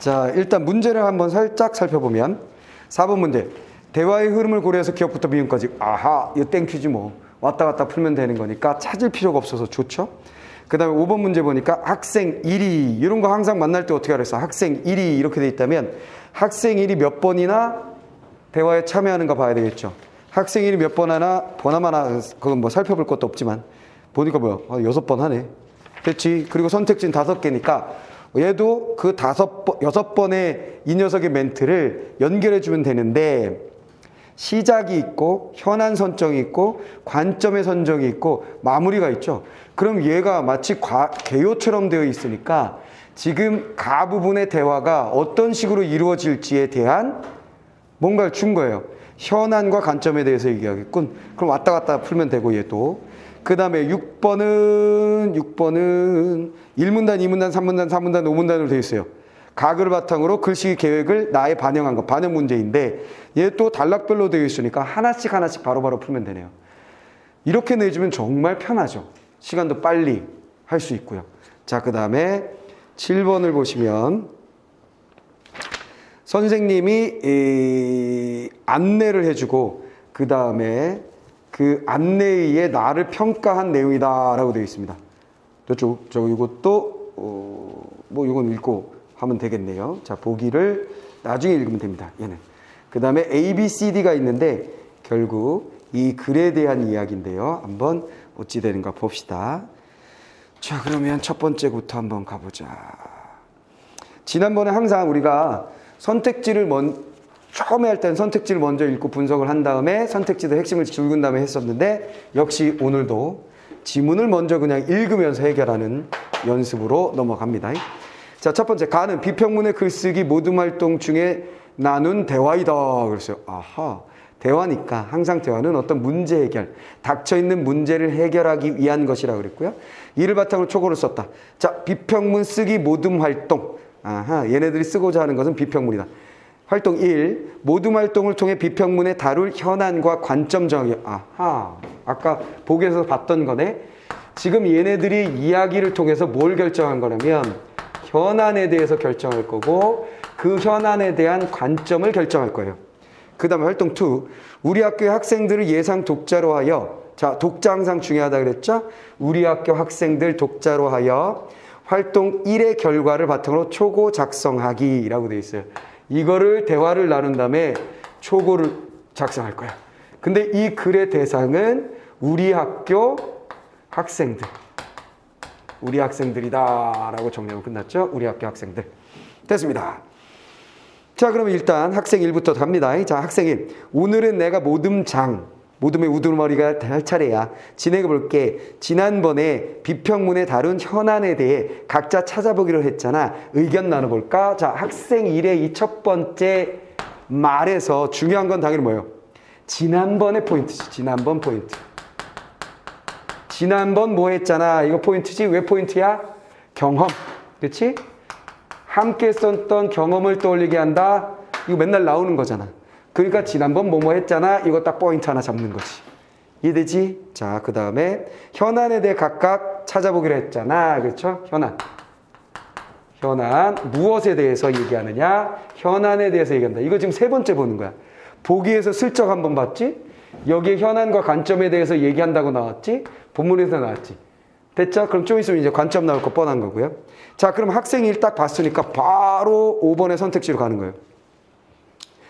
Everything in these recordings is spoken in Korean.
자, 일단 문제를 한번 살짝 살펴보면 4번 문제. 대화의 흐름을 고려해서 기억부터 미음까지. 아하, 이거 땡큐지 뭐. 왔다 갔다 풀면 되는 거니까 찾을 필요가 없어서 좋죠. 그 다음에 5번 문제 보니까 학생 1위 이런 거 항상 만날 때 어떻게 하랬어? 학생 1위 이렇게 돼 있다면 학생 1위 몇 번이나 대화에 참여하는가 봐야 되겠죠. 학생 1위 몇 번 하나 번하나 그건 뭐 살펴볼 것도 없지만 보니까 뭐야? 6번 하네. 됐지. 그리고 선택지는 5개니까 얘도 그 6번의 이 녀석의 멘트를 연결해 주면 되는데 시작이 있고 현안 선정이 있고 관점의 선정이 있고 마무리가 있죠. 그럼 얘가 마치 개요처럼 되어 있으니까 지금 가 부분의 대화가 어떤 식으로 이루어질지에 대한 뭔가를 준 거예요. 현안과 관점에 대해서 얘기하겠군. 그럼 왔다 갔다 풀면 되고 얘도. 그 다음에 6번은 1문단, 2문단, 3문단, 4문단, 5문단으로 되어 있어요. 가글 바탕으로 글쓰기 계획을 나에 반영한 거, 반영 문제인데 얘 또 단락별로 되어 있으니까 하나씩 바로바로 풀면 되네요. 이렇게 내주면 정말 편하죠. 시간도 빨리 할 수 있고요. 자, 그 다음에 7번을 보시면 선생님이 안내를 해주고 그 다음에 그 안내에 나를 평가한 내용이다라고 되어 있습니다. 저 이것도 뭐 이건 읽고 하면 되겠네요. 자, 보기를 나중에 읽으면 됩니다. 얘는. 그 다음에 A, B, C, D가 있는데 결국 이 글에 대한 이야기인데요. 한번 어찌 되는가 봅시다. 자, 그러면 첫 번째부터 한번 가보자. 지난번에 항상 우리가 선택지를 처음에 할 때는 선택지를 먼저 읽고 분석을 한 다음에 선택지도 핵심을 줄근 다음에 했었는데 역시 오늘도 지문을 먼저 그냥 읽으면서 해결하는 연습으로 넘어갑니다. 자, 첫 번째, 가는 비평문의 글쓰기 모둠 활동 중에 나눈 대화이다. 그랬어요. 아하, 대화니까 항상 대화는 어떤 문제 해결, 닥쳐있는 문제를 해결하기 위한 것이라고 그랬고요. 이를 바탕으로 초고를 썼다. 자, 비평문 쓰기 모둠 활동. 아하, 얘네들이 쓰고자 하는 것은 비평문이다. 활동 1, 모둠 활동을 통해 비평문에 다룰 현안과 관점 정의. 아하, 아까 보기에서 봤던 거네. 지금 얘네들이 이야기를 통해서 뭘 결정한 거냐면 현안에 대해서 결정할 거고 그 현안에 대한 관점을 결정할 거예요. 그 다음에 활동 2, 우리 학교의 학생들을 예상 독자로 하여. 자, 독자 항상 중요하다 그랬죠? 우리 학교 학생들 독자로 하여 활동 1의 결과를 바탕으로 초고 작성하기라고 되어 있어요. 이거를 대화를 나눈 다음에 초고를 작성할 거야. 근데 이 글의 대상은 우리 학교 학생들. 우리 학생들이다 라고 정리하면 끝났죠? 우리 학교 학생들. 됐습니다. 자, 그러면 일단 학생 1부터 갑니다. 자, 학생 1. 오늘은 내가 모둠의 우두머리가 할 차례야. 진행해 볼게. 지난번에 비평문에 다룬 현안에 대해 각자 찾아보기로 했잖아. 의견 나눠볼까? 자, 학생 1의 이 첫 번째 말에서 중요한 건 당연히 뭐예요? 지난번의 포인트지. 지난번 포인트. 지난번 뭐 했잖아. 이거 포인트지. 왜 포인트야? 경험. 그렇지? 함께 썼던 경험을 떠올리게 한다. 이거 맨날 나오는 거잖아. 그러니까 지난번 뭐뭐 했잖아. 이거 딱 포인트 하나 잡는 거지. 이해되지? 자, 그 다음에 현안에 대해 각각 찾아보기로 했잖아. 그렇죠? 현안. 무엇에 대해서 얘기하느냐? 현안에 대해서 얘기한다. 이거 지금 세 번째 보는 거야. 보기에서 슬쩍 한번 봤지? 여기에 현안과 관점에 대해서 얘기한다고 나왔지? 본문에서 나왔지? 됐죠? 그럼 좀 있으면 이제 관점 나올 거 뻔한 거고요. 자, 그럼 학생이 1 딱 봤으니까 바로 5번의 선택지로 가는 거예요.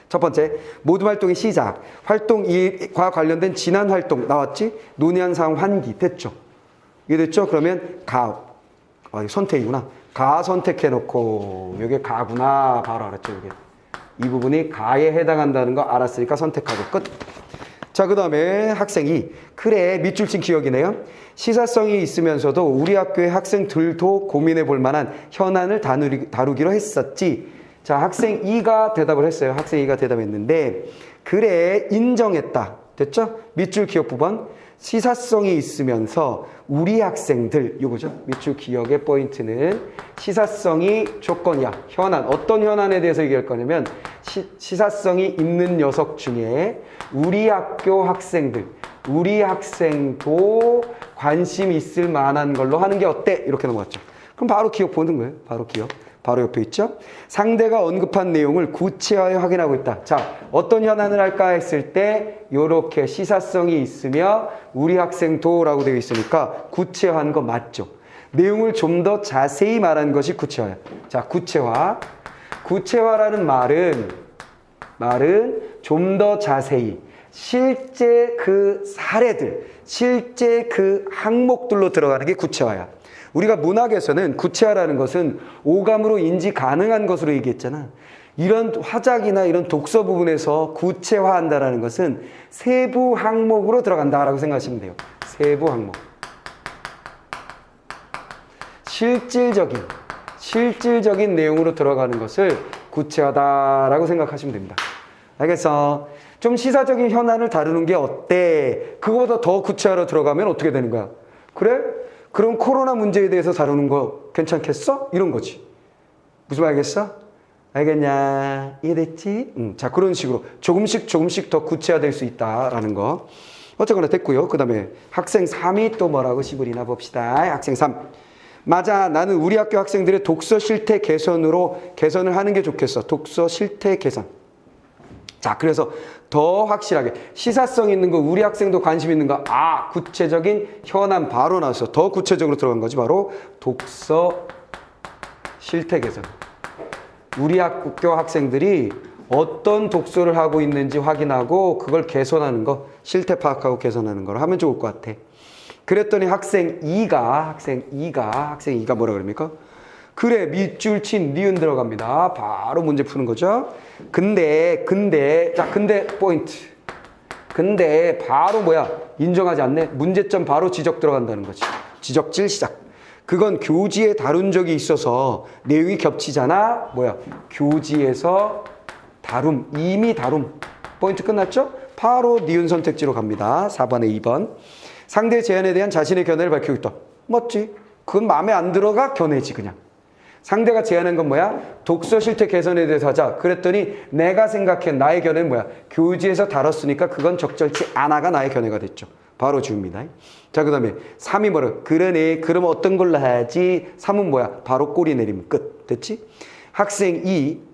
첫 번째, 모둠 활동의 시작. 활동 2과 관련된 지난 활동 나왔지? 논의한 사항 환기. 됐죠? 이게 됐죠? 그러면 선택이구나. 가 선택해놓고 이게 가구나. 바로 알았죠? 이게. 이 부분이 가에 해당한다는 거 알았으니까 선택하고 끝. 자, 그 다음에 학생 2. 그래, 밑줄 친 기억이네요. 시사성이 있으면서도 우리 학교의 학생들도 고민해 볼 만한 현안을 다루기로 했었지. 자, 학생 2가 대답을 했어요. 학생 2가 대답했는데 그래, 인정했다. 됐죠? 밑줄 기억 부분. 시사성이 있으면서 우리 학생들, 요거죠. 밑줄 기억의 포인트는 시사성이 조건이야. 현안. 어떤 현안에 대해서 얘기할 거냐면 시사성이 있는 녀석 중에 우리 학교 학생들, 우리 학생도 관심 있을 만한 걸로 하는 게 어때? 이렇게 넘어갔죠. 그럼 바로 기억 보는 거예요. 바로 기억. 바로 옆에 있죠. 상대가 언급한 내용을 구체화해 확인하고 있다. 자, 어떤 현안을 할까 했을 때 이렇게 시사성이 있으며 우리 학생도라고 되어 있으니까 구체화한 거 맞죠. 내용을 좀 더 자세히 말한 것이 구체화야. 자, 구체화. 구체화라는 말은 좀 더 자세히 실제 그 사례들, 실제 그 항목들로 들어가는 게 구체화야. 우리가 문학에서는 구체화라는 것은 오감으로 인지 가능한 것으로 얘기했잖아. 이런 화작이나 이런 독서 부분에서 구체화한다는 것은 세부 항목으로 들어간다라고 생각하시면 돼요. 세부 항목. 실질적인 내용으로 들어가는 것을 구체화다라고 생각하시면 됩니다. 알겠어? 좀 시사적인 현안을 다루는 게 어때? 그거보다 더 구체화로 들어가면 어떻게 되는 거야? 그래? 그럼 코로나 문제에 대해서 다루는 거 괜찮겠어? 이런 거지. 무슨 말 알겠어? 알겠냐? 이해됐지? 자, 그런 식으로 조금씩 더 구체화될 수 있다라는 거. 어쨌거나 됐고요. 그 다음에 학생 3이 또 뭐라고 시부리나 봅시다. 학생 3. 맞아. 나는 우리 학교 학생들의 독서 실태 개선을 하는 게 좋겠어. 독서 실태 개선. 자, 그래서 더 확실하게 시사성 있는 거, 우리 학생도 관심 있는 거, 구체적인 현안 바로 나왔어. 더 구체적으로 들어간 거지. 바로 독서 실태 개선. 우리 학교 학생들이 어떤 독서를 하고 있는지 확인하고 그걸 개선하는 거, 실태 파악하고 개선하는 걸 하면 좋을 것 같아. 그랬더니 학생 2가 뭐라 그럽니까? 그래, 밑줄 친 니은 들어갑니다. 바로 문제 푸는 거죠. 근데 포인트. 근데 바로 인정하지 않네. 문제점 바로 지적 들어간다는 거지. 지적질 시작. 그건 교지에 다룬 적이 있어서 내용이 겹치잖아. 교지에서 이미 다룸. 포인트 끝났죠? 바로 니은 선택지로 갑니다. 4번에 2번. 상대 제안에 대한 자신의 견해를 밝히고 있다. 맞지? 그건 마음에 안 들어가 견해지 그냥. 상대가 제안한 건 독서 실태 개선에 대해서 하자. 그랬더니 내가 생각한 나의 견해는 교지에서 다뤘으니까 그건 적절치 않아가 나의 견해가 됐죠. 바로 지웁니다. 자, 그 다음에 3이 그러네. 그럼 어떤 걸로 하지? 3은 바로 꼬리 내리면 끝. 됐지? 학생 1,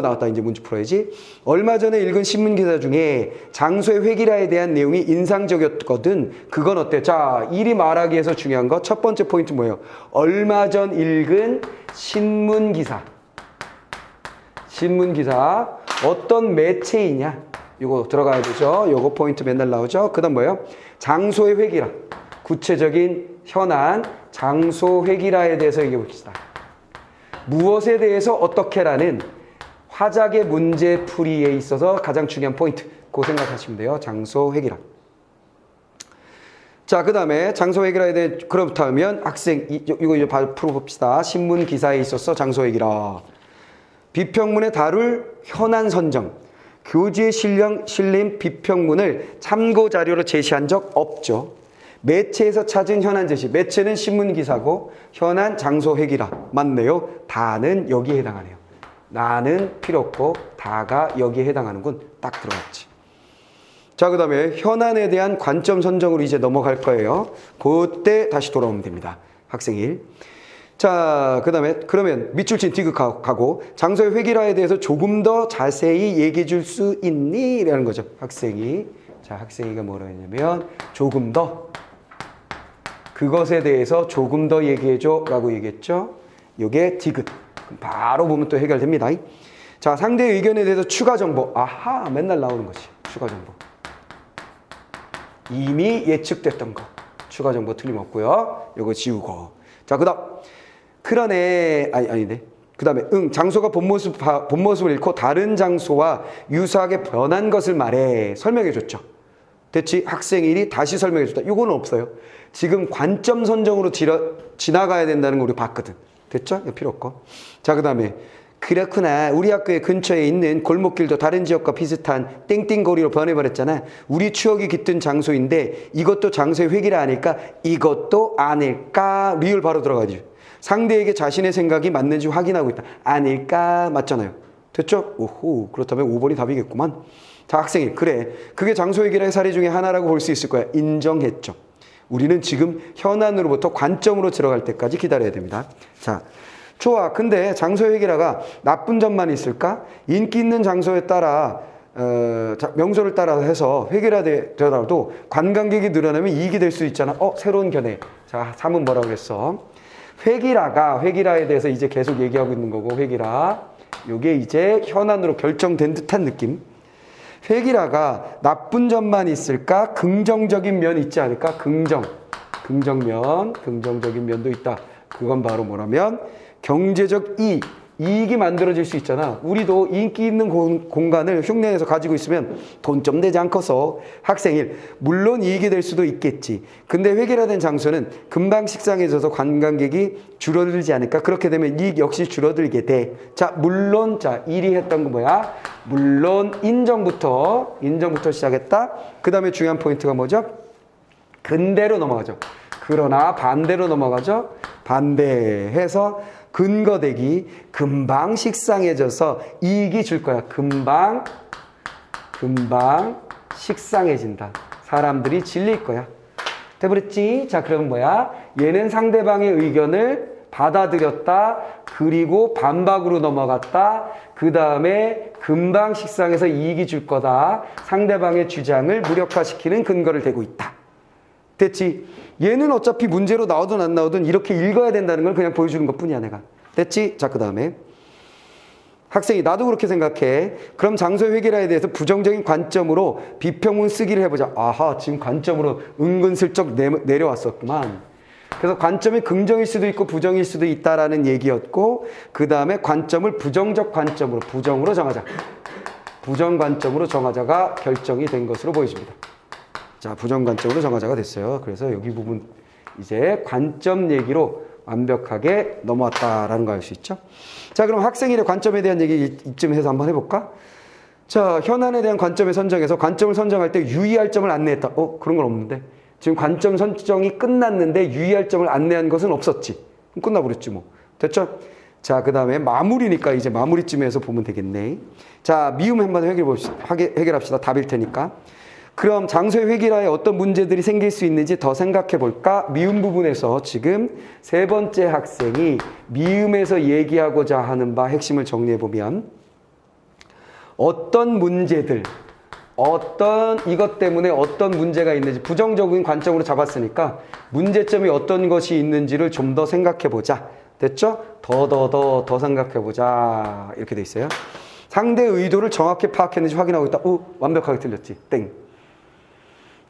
나왔다. 이제 문제 풀어야지. 얼마 전에 읽은 신문기사 중에 장소의 회기라에 대한 내용이 인상적이었거든. 그건 어때? 자, 1이 말하기 위해서 중요한 거. 첫 번째 포인트 뭐예요? 얼마 전 읽은 신문기사. 어떤 매체이냐? 이거 들어가야 되죠. 요거 포인트 맨날 나오죠. 그 다음 뭐예요? 장소의 회기라. 구체적인 현안, 장소 회기라에 대해서 얘기해 봅시다. 무엇에 대해서 어떻게라는 화작의 문제 풀이에 있어서 가장 중요한 포인트. 그거 생각하시면 돼요. 장소 회기라. 자, 그 다음에 장소 회기라에 대해 그렇다면 학생 이거 이제 풀어봅시다. 신문 기사에 있어서 장소 회기라. 비평문에 다룰 현안 선정. 교지에 실린 비평문을 참고 자료로 제시한 적 없죠. 매체에서 찾은 현안 제시. 매체는 신문기사고 현안 장소 회기라. 맞네요. 다는 여기에 해당하네요. 나는 필요 없고 다가 여기에 해당하는군. 딱 들어갔지. 자, 그 다음에 현안에 대한 관점 선정으로 이제 넘어갈 거예요. 그때 다시 돌아오면 됩니다. 학생 1. 자, 그 다음에 그러면 밑줄 친 디귿하고 장소의 회기라에 대해서 조금 더 자세히 얘기해 줄 수 있니? 라는 거죠. 학생이. 자, 학생이가 뭐라 했냐면 조금 더. 그것에 대해서 조금 더 얘기해줘 라고 얘기했죠. 요게 디귿. 바로 보면 또 해결됩니다. 자, 상대의 의견에 대해서 추가 정보. 맨날 나오는 거지. 추가 정보. 이미 예측됐던 거. 추가 정보 틀림없고요. 요거 지우고. 자, 그 다음. 그러네. 아니네. 그 다음에 장소가 본모습을 잃고 다른 장소와 유사하게 변한 것을 말해. 설명해줬죠. 됐지? 학생 1이 다시 설명해줬다. 이거는 없어요. 지금 관점 선정으로 지나가야 된다는 걸 우리 봤거든. 됐죠? 이거 필요 없고. 자, 그 다음에 그렇구나. 우리 학교의 근처에 있는 골목길도 다른 지역과 비슷한 땡땡거리로 변해버렸잖아. 우리 추억이 깃든 장소인데 이것도 장소의 회기라 아닐까? 이것도 아닐까? 리을 바로 들어가죠. 상대에게 자신의 생각이 맞는지 확인하고 있다. 아닐까? 맞잖아요. 됐죠? 오호. 그렇다면 5번이 답이겠구만. 자, 학생이 그래. 그게 장소 회기라의 사례 중에 하나라고 볼 수 있을 거야. 인정했죠. 우리는 지금 현안으로부터 관점으로 들어갈 때까지 기다려야 됩니다. 자, 좋아. 근데 장소의 획일화가 나쁜 점만 있을까? 인기 있는 장소에 따라 명소를 따라 해서 획일화되더라도 관광객이 늘어나면 이익이 될 수 있잖아. 새로운 견해. 자, 3은 뭐라고 그랬어? 획일화에 대해서 이제 계속 얘기하고 있는 거고, 획일화. 요게 이제 현안으로 결정된 듯한 느낌. 획일화가 나쁜 점만 있을까? 긍정적인 면 있지 않을까? 긍정적인 면도 있다. 그건 바로 뭐라면 경제적 이익이 만들어질 수 있잖아. 우리도 인기 있는 공간을 흉내내서 가지고 있으면 돈 좀 내지 않고서 학생일 물론 이익이 될 수도 있겠지. 근데 획일화된 장소는 금방 식상해져서 관광객이 줄어들지 않을까? 그렇게 되면 이익 역시 줄어들게 돼. 자, 물론 자 1위 했던 거 뭐야? 물론 인정부터 시작했다. 그 다음에 중요한 포인트가 뭐죠? 근대로 넘어가죠. 그러나 반대로 넘어가죠. 반대해서 근거대기 금방 식상해져서 이익이 줄 거야. 금방 식상해진다. 사람들이 질릴 거야. 돼버렸지? 자, 그러면 뭐야? 얘는 상대방의 의견을 받아들였다. 그리고 반박으로 넘어갔다. 그 다음에 금방 식상해서 이익이 줄 거다. 상대방의 주장을 무력화시키는 근거를 대고 있다. 됐지? 얘는 어차피 문제로 나오든 안 나오든 이렇게 읽어야 된다는 걸 그냥 보여주는 것 뿐이야, 내가. 됐지? 자, 그 다음에 학생이 나도 그렇게 생각해. 그럼 장소의 획일화에 대해서 부정적인 관점으로 비평문 쓰기를 해보자. 아하, 지금 관점으로 은근슬쩍 내려왔었구만. 그래서 관점이 긍정일 수도 있고 부정일 수도 있다라는 얘기였고, 그 다음에 관점을 부정적 관점으로, 부정으로 정하자. 부정 관점으로 정하자가 결정이 된 것으로 보여집니다. 자, 부정 관점으로 정하자가 됐어요. 그래서 여기 부분 이제 관점 얘기로 완벽하게 넘어왔다라는 거 알 수 있죠. 자, 그럼 학생일의 관점에 대한 얘기 이쯤 해서 한번 해볼까? 자, 현안에 대한 관점을 선정해서 관점을 선정할 때 유의할 점을 안내했다. 그런 건 없는데. 지금 관점 선정이 끝났는데 유의할 점을 안내한 것은 없었지. 끝나버렸지 뭐. 됐죠? 자, 그 다음에 마무리니까 이제 마무리쯤에서 보면 되겠네. 자, 미움 한번 해결합시다. 답일 테니까. 그럼 장소의 획일화에 어떤 문제들이 생길 수 있는지 더 생각해 볼까? 미움 부분에서 지금 세 번째 학생이 미움에서 얘기하고자 하는 바 핵심을 정리해 보면 어떤 문제들, 이것 때문에 어떤 문제가 있는지 부정적인 관점으로 잡았으니까 문제점이 어떤 것이 있는지를 좀 더 생각해 보자. 됐죠? 더 생각해 보자. 이렇게 돼 있어요. 상대의 의도를 정확히 파악했는지 확인하고 있다. 완벽하게 틀렸지. 땡.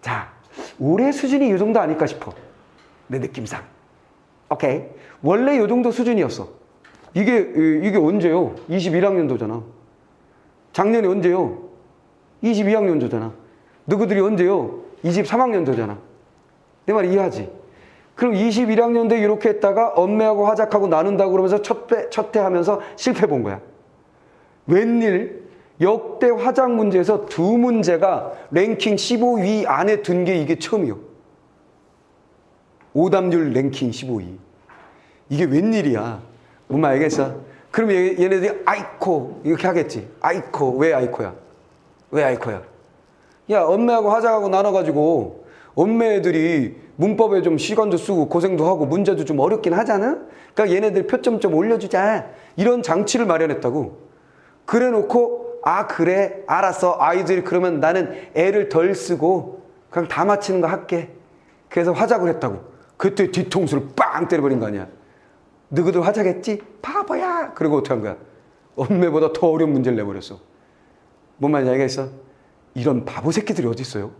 자, 올해 수준이 이 정도 아닐까 싶어. 내 느낌상. 오케이. 원래 이 정도 수준이었어. 이게 언제요? 21학년도잖아. 작년에 언제요? 22학년도잖아. 너희들이 언제요? 23학년도잖아. 내 말 이해하지? 그럼 21학년도에 이렇게 했다가 엄매하고 화작하고 나눈다고 그러면서 첫회 하면서 실패 본 거야. 웬일? 역대 화작 문제에서 두 문제가 랭킹 15위 안에 든 게 이게 처음이요. 오답률 랭킹 15위. 이게 웬일이야. 뭔 말 알겠어? 그럼 얘네들이 아이코 이렇게 하겠지. 아이코. 왜 아이코야? 야, 엄매하고 화작하고 나눠가지고 엄매 애들이 문법에 좀 시간도 쓰고 고생도 하고 문제도 좀 어렵긴 하잖아? 그러니까 얘네들 표점 좀 올려주자. 이런 장치를 마련했다고. 그래 놓고 그래 알았어. 아이들이 그러면 나는 애를 덜 쓰고 그냥 다 맞히는 거 할게. 그래서 화작을 했다고. 그때 뒤통수를 빵 때려버린 거 아니야. 너희들 화작했지? 바보야. 그리고 어떻게 한 거야? 엄매보다 더 어려운 문제를 내버렸어. 뭔 말인지 알겠어? 이런 바보 새끼들이 어디 있어요?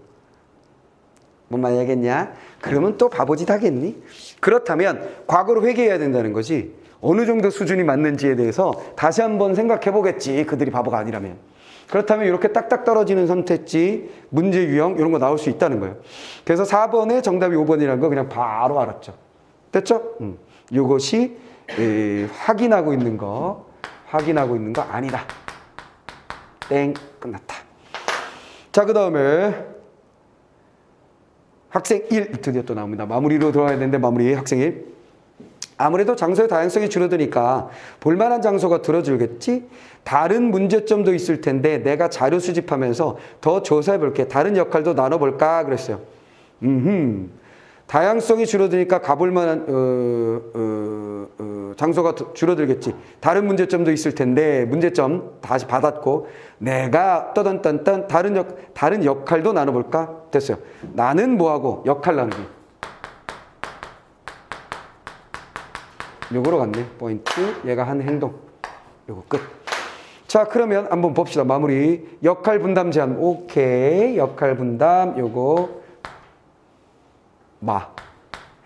뭔 말인지 알겠냐? 그러면 또 바보짓 하겠니? 그렇다면 과거로 회귀해야 된다는 거지. 어느 정도 수준이 맞는지에 대해서 다시 한번 생각해 보겠지. 그들이 바보가 아니라면. 그렇다면 이렇게 딱딱 떨어지는 선택지, 문제 유형 이런 거 나올 수 있다는 거예요. 그래서 4번에 정답이 5번이라는 거 그냥 바로 알았죠. 됐죠? 이것이 확인하고 있는 거 아니다. 땡. 끝났다. 자, 그 다음에 학생 1 드디어 또 나옵니다. 마무리로 들어가야 되는데 마무리 학생 1. 아무래도 장소의 다양성이 줄어드니까 볼만한 장소가 줄어들겠지? 다른 문제점도 있을 텐데 내가 자료 수집하면서 더 조사해 볼게. 다른 역할도 나눠볼까? 그랬어요. 다양성이 줄어드니까 가볼 만한 장소가 줄어들겠지. 다른 문제점도 있을 텐데 문제점 다시 받았고 내가 떠던딴딴 다른 역할도 나눠볼까? 됐어요. 나는 뭐하고 역할 나누기. 요거로 갔네. 포인트. 얘가 한 행동. 요거 끝. 자, 그러면 한번 봅시다. 마무리. 역할 분담 제한. 오케이. 역할 분담. 요거 마.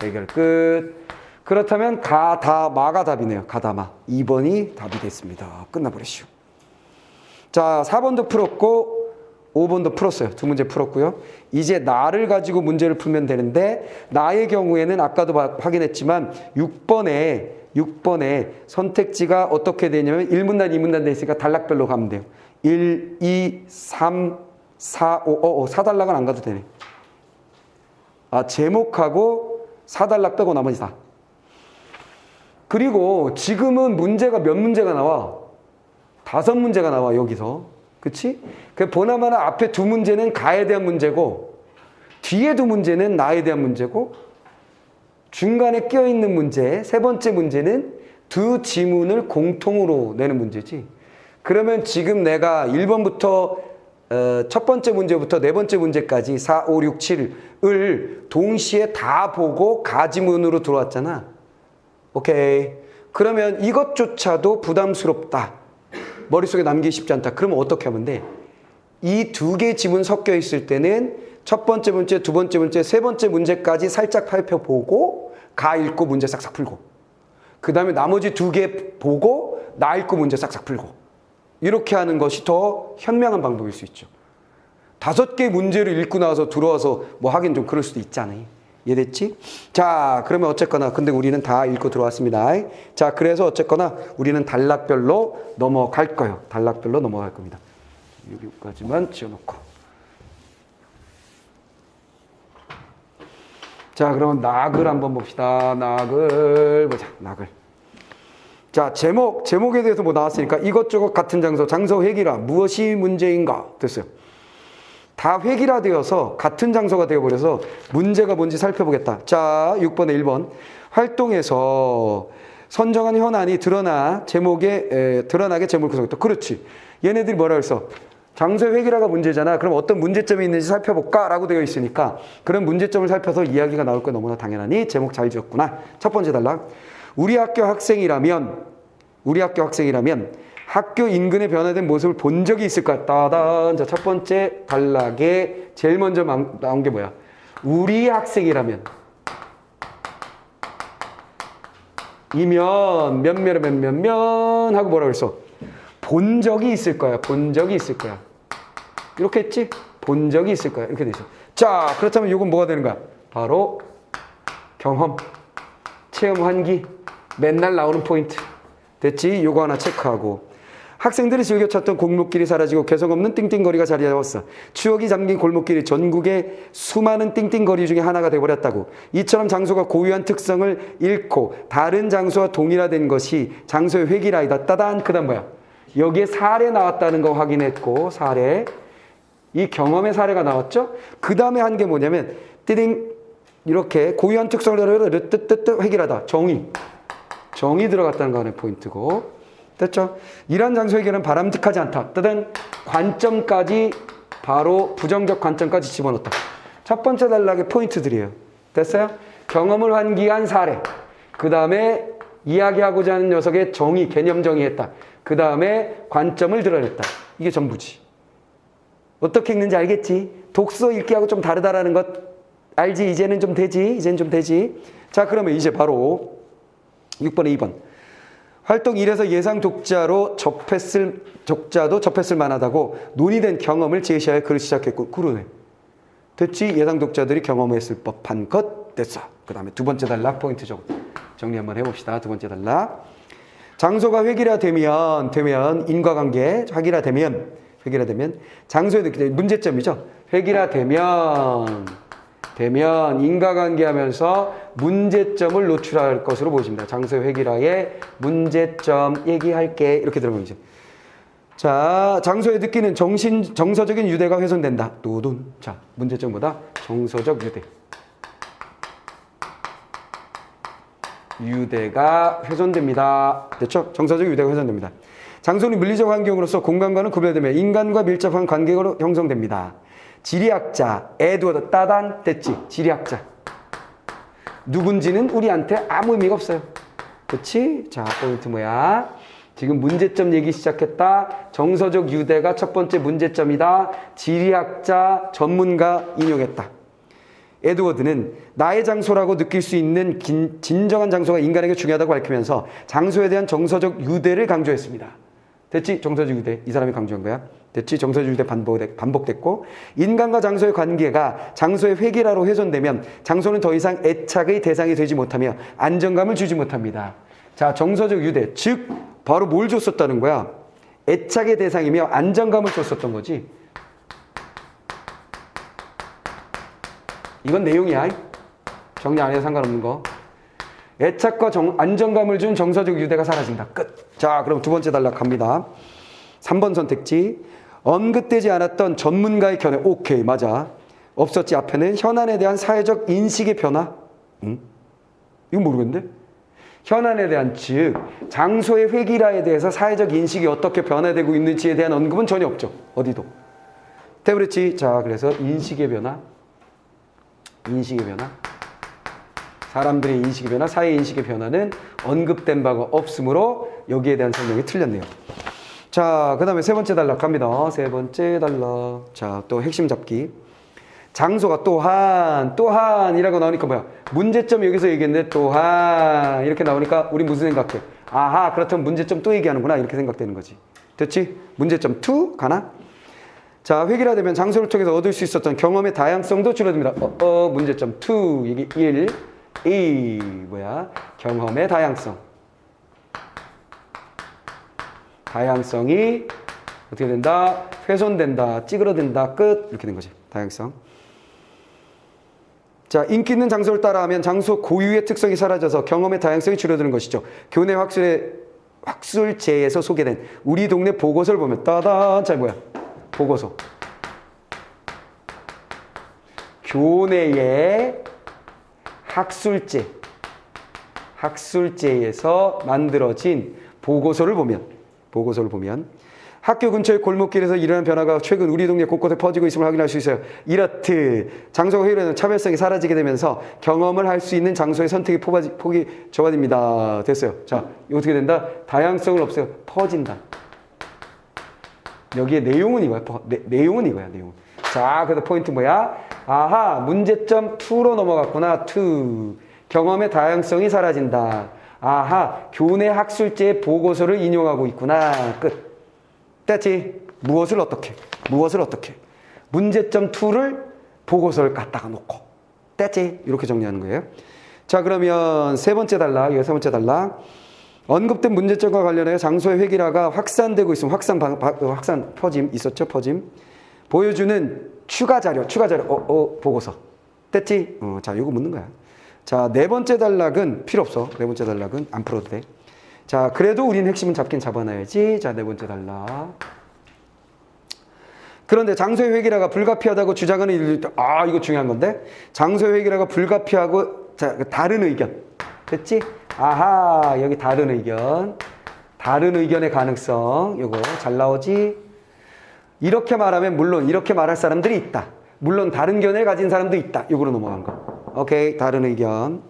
해결 끝. 그렇다면 마가 답이네요. 가다마. 2번이 답이 됐습니다. 끝나버리시오. 자, 4번도 풀었고 5번도 풀었어요. 두 문제 풀었고요. 이제 나를 가지고 문제를 풀면 되는데 나의 경우에는 아까도 확인했지만 6번에 선택지가 어떻게 되냐면 1문단, 2문단 돼 있으니까 단락별로 가면 돼요. 1, 2, 3, 4, 5. 4단락은 안 가도 되네. 제목하고 4단락 빼고 나머지 다. 그리고 지금은 문제가 몇 문제가 나와? 5문제가 나와, 여기서. 그치? 보나마나 앞에 2문제는 가에 대한 문제고, 뒤에 2문제는 나에 대한 문제고, 중간에 껴있는 문제, 3번째 문제는 두 지문을 공통으로 내는 문제지. 그러면 지금 내가 1번부터 첫 번째 문제부터 네 번째 문제까지 4, 5, 6, 7을 동시에 다 보고 가지문으로 들어왔잖아. 오케이. 그러면 이것조차도 부담스럽다. 머릿속에 남기기 쉽지 않다. 그러면 어떻게 하면 돼? 이 2개 지문 섞여 있을 때는 첫 번째 문제, 두 번째 문제, 세 번째 문제까지 살짝 살펴보고 가 읽고 문제 싹싹 풀고 그 다음에 나머지 2개 보고 나 읽고 문제 싹싹 풀고 이렇게 하는 것이 더 현명한 방법일 수 있죠. 5개 문제를 읽고 나와서 들어와서 뭐 하긴 좀 그럴 수도 있잖아요. 이해됐지? 자, 그러면 어쨌거나 근데 우리는 다 읽고 들어왔습니다. 자, 그래서 어쨌거나 우리는 단락별로 넘어갈 거예요. 단락별로 넘어갈 겁니다. 여기까지만 지어놓고. 자, 그러면 낙을 한번 봅시다. 낙을 보자. 낙을. 자, 제목에 대해서 뭐 나왔으니까 이것저것 같은 장소 획일화. 무엇이 문제인가? 됐어요. 다 획일화되어서 같은 장소가 되어버려서 문제가 뭔지 살펴보겠다. 자, 6번에 1번. 활동에서 선정한 현안이 드러나게 제목을 구성했다. 그렇지. 얘네들이 뭐라 그랬어? 장소의 획일화가 문제잖아. 그럼 어떤 문제점이 있는지 살펴볼까? 라고 되어 있으니까 그런 문제점을 살펴서 이야기가 나올 거 너무나 당연하니 제목 잘 지었구나. 첫 번째 단락. 우리 학교 학생이라면 학교 인근에 변화된 모습을 본 적이 있을까? 따단. 자, 첫 번째 단락에 제일 먼저 나온 게 뭐야? 우리 학생이라면 이면 몇몇 하고 뭐라 그랬어? 본 적이 있을 거야. 본 적이 있을 거야. 이렇게 했지? 본 적이 있을 거야. 이렇게 돼 있어. 자, 그렇다면 이건 뭐가 되는 거야? 바로 경험, 체험 환기, 맨날 나오는 포인트. 됐지? 요거 하나 체크하고. 학생들이 즐겨 찾던 골목길이 사라지고 개성 없는 띵띵거리가 자리 잡았어. 추억이 잠긴 골목길이 전국의 수많은 띵띵거리 중에 하나가 되어버렸다고. 이처럼 장소가 고유한 특성을 잃고 다른 장소와 동일화된 것이 장소의 획일화이다. 따단. 그 다음 뭐야? 여기에 사례 나왔다는 거 확인했고, 사례. 이 경험의 사례가 나왔죠? 그 다음에 한 게 뭐냐면 띠딩 이렇게 고유한 특성을 뜨뜨뜨 획일하다. 정의 들어갔다는 거 하나의 포인트고. 됐죠? 이러한 장소 해결은 바람직하지 않다. 뜨든 관점까지 바로 부정적 관점까지 집어넣었다. 첫 번째 단락의 포인트들이에요. 됐어요? 경험을 환기한 사례. 그 다음에 이야기하고자 하는 녀석의 개념 정의했다. 그 다음에 관점을 드러냈다. 이게 전부지. 어떻게 읽는지 알겠지? 독서 읽기하고 좀 다르다라는 것 알지? 이제는 좀 되지? 자, 그러면 이제 바로 6번에 2번. 활동 1에서 예상 독자도 접했을 만하다고 논의된 경험을 제시하여 글을 시작했고. 그러네. 됐지? 예상 독자들이 경험했을 법한 것 됐어. 그 다음에 두 번째 단락 포인트 정리 한번 해봅시다. 두 번째 단락. 장소가 획일화되면 인과관계 획일화되면 장소에 느끼는 문제점이죠. 획일화되면 인과관계하면서 문제점을 노출할 것으로 보십니다. 장소의 획일화에 문제점 얘기할게. 이렇게 들어가면 이제. 자, 장소에 느끼는 정서적인 유대가 훼손된다. 노돈. 자, 문제점보다 정서적 유대. 유대가 훼손됩니다. 됐죠? 정서적 유대가 훼손됩니다. 장소는 물리적 환경으로서 공간과는 구별되며 인간과 밀접한 관계로 형성됩니다. 지리학자 에드워드 따단 됐지? 지리학자. 누군지는 우리한테 아무 의미가 없어요. 그렇지? 자, 포인트 뭐야? 지금 문제점 얘기 시작했다. 정서적 유대가 첫 번째 문제점이다. 지리학자 전문가 인용했다. 에드워드는 나의 장소라고 느낄 수 있는 진정한 장소가 인간에게 중요하다고 밝히면서 장소에 대한 정서적 유대를 강조했습니다. 됐지? 정서적 유대. 이 사람이 강조한 거야. 됐지? 정서적 유대 반복됐고 인간과 장소의 관계가 장소의 획일화로 훼손되면 장소는 더 이상 애착의 대상이 되지 못하며 안정감을 주지 못합니다. 자, 정서적 유대. 즉 바로 뭘 줬었다는 거야? 애착의 대상이며 안정감을 줬었던 거지. 이건 내용이야. 정리 안 해도 상관없는 거. 애착과 안정감을 준 정서적 유대가 사라진다. 끝. 자, 그럼 두 번째 단락 갑니다. 3번 선택지. 언급되지 않았던 전문가의 견해. 오케이, 맞아. 없었지. 앞에는 현안에 대한 사회적 인식의 변화. 이건 모르겠는데? 현안에 대한, 즉 장소의 획일화에 대해서 사회적 인식이 어떻게 변화되고 있는지에 대한 언급은 전혀 없죠. 어디도. 그렇지. 자, 그래서 인식의 변화. 인식의 변화. 사람들의 인식의 변화, 사회 인식의 변화는 언급된 바가 없으므로 여기에 대한 설명이 틀렸네요. 자, 그 다음에 세 번째 단락 갑니다. 세 번째 단락. 자, 또 핵심 잡기. 장소가 또한이라고 나오니까 뭐야? 문제점 여기서 얘기했는데 또한 이렇게 나오니까 우리 무슨 생각해? 아하, 그렇다면 문제점 또 얘기하는구나 이렇게 생각되는 거지. 됐지? 문제점 2 가나? 자, 획일화되면 장소를 통해서 얻을 수 있었던 경험의 다양성도 줄어듭니다. 문제점 2 이게 1 2 뭐야? 경험의 다양성. 다양성이 어떻게 된다? 훼손된다, 찌그러든다, 끝 이렇게 된 거지. 다양성. 자, 인기 있는 장소를 따라하면 장소 고유의 특성이 사라져서 경험의 다양성이 줄어드는 것이죠. 교내 학술제에서 소개된 우리 동네 보고서를 보면 따단, 자 뭐야? 보고서. 교내의 학술제에서 만들어진 보고서를 보면 학교 근처의 골목길에서 일어난 변화가 최근 우리 동네 곳곳에 퍼지고 있음을 확인할 수 있어요. 이렇듯 장소가 회의되는 차별성이 사라지게 되면서 경험을 할 수 있는 장소의 선택의 폭이 좁아집니다. 됐어요. 자, 어떻게 된다? 다양성을 없애요. 퍼진다. 여기에 내용은 이거야. 내용은 이거야. 내용. 자, 그래서 포인트 뭐야? 아하, 문제점 2로 넘어갔구나. 2. 경험의 다양성이 사라진다. 아하, 교내 학술제의 보고서를 인용하고 있구나. 끝. 됐지? 무엇을 어떻게? 문제점 2를 보고서를 갖다가 놓고. 됐지? 이렇게 정리하는 거예요. 자, 그러면 세 번째 단락. 언급된 문제점과 관련해 장소의 획일화가 확산되고 있으면 확산 퍼짐 있었죠? 퍼짐. 보여주는 추가 자료. 보고서. 됐지? 자, 이거 묻는 거야. 자, 네 번째 단락은 필요 없어. 네 번째 단락은 안 풀어도 돼. 자, 그래도 우린 핵심은 잡긴 잡아놔야지. 자, 네 번째 단락. 그런데 장소의 획일화가 불가피하다고 주장하는 이들도, 이거 중요한 건데. 장소의 획일화가 불가피하고, 자, 다른 의견. 됐지? 아하, 여기 다른 의견. 다른 의견의 가능성. 요거 잘 나오지? 이렇게 말하면 물론 이렇게 말할 사람들이 있다. 물론 다른 견해를 가진 사람도 있다. 요거로 넘어간 거. 오케이, 다른 의견.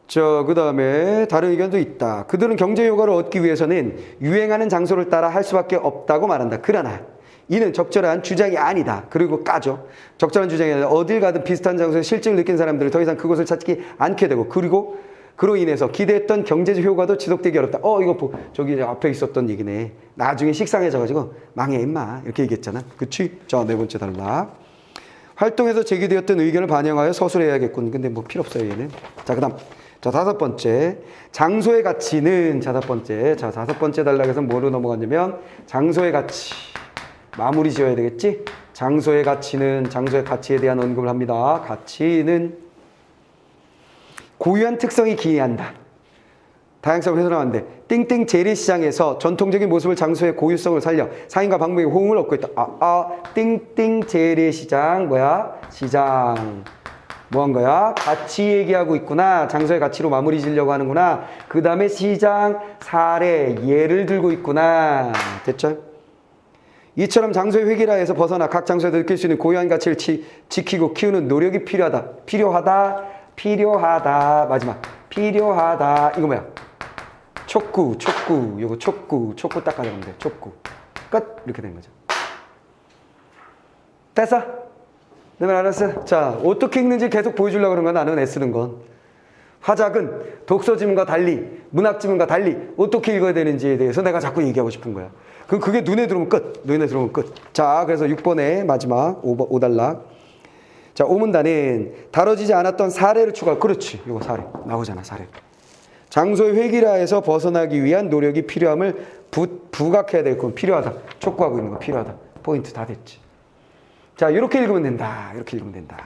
그 다음에 다른 의견도 있다. 그들은 경제 효과를 얻기 위해서는 유행하는 장소를 따라 할 수밖에 없다고 말한다. 그러나 이는 적절한 주장이 아니다. 그리고 까죠. 적절한 주장이 아니라 어딜 가든 비슷한 장소에 실증을 느낀 사람들은 더 이상 그곳을 찾지 않게 되고, 그리고 그로 인해서 기대했던 경제적 효과도 지속되기 어렵다. 이거 저기 앞에 있었던 얘기네. 나중에 식상해져가지고 망해 임마 이렇게 얘기했잖아. 그치? 자, 네 번째 단락. 활동에서 제기되었던 의견을 반영하여 서술해야겠군. 근데 뭐 필요 없어요, 얘는. 자, 그 다음. 자, 다섯 번째. 장소의 가치는, 다섯 번째 단락에서 뭐로 넘어갔냐면, 장소의 가치. 마무리 지어야 되겠지? 장소의 가치는, 장소의 가치에 대한 언급을 합니다. 가치는 고유한 특성이 기이한다. 다양성을 훼손하는데, 띵띵 재래시장에서 전통적인 모습을 장소의 고유성을 살려 상인과 방문객의 호응을 얻고 있다. 띵띵 재래시장, 시장. 뭐 한 거야? 가치 얘기하고 있구나. 장소의 가치로 마무리 지려고 하는구나. 그 다음에 시장, 사례, 예를 들고 있구나. 됐죠? 이처럼 장소의 획일화에서 벗어나 각 장소에서 느낄 수 있는 고유한 가치를 지키고 키우는 노력이 필요하다. 필요하다. 마지막. 필요하다. 이거 뭐야? 촉구. 이거 촉구 딱 가져가면 돼. 촉구. 끝. 이렇게 된 거죠. 됐어? 내 말 알았어? 자, 어떻게 읽는지 계속 보여주려고 그런 거야, 나는 애쓰는 건. 화작은 독서 지문과 달리, 문학 지문과 달리 어떻게 읽어야 되는지에 대해서 내가 자꾸 얘기하고 싶은 거야. 그게 눈에 들어오면 끝. 눈에 들어오면 끝. 자, 그래서 6번의 마지막 5단락. 자, 5문단은 다뤄지지 않았던 사례를 추가. 그렇지. 이거 사례. 나오잖아, 사례. 장소의 획일화에서 벗어나기 위한 노력이 필요함을 부각해야 될 건 필요하다. 촉구하고 있는 거 필요하다. 포인트 다 됐지. 자, 이렇게 읽으면 된다. 이렇게 읽으면 된다.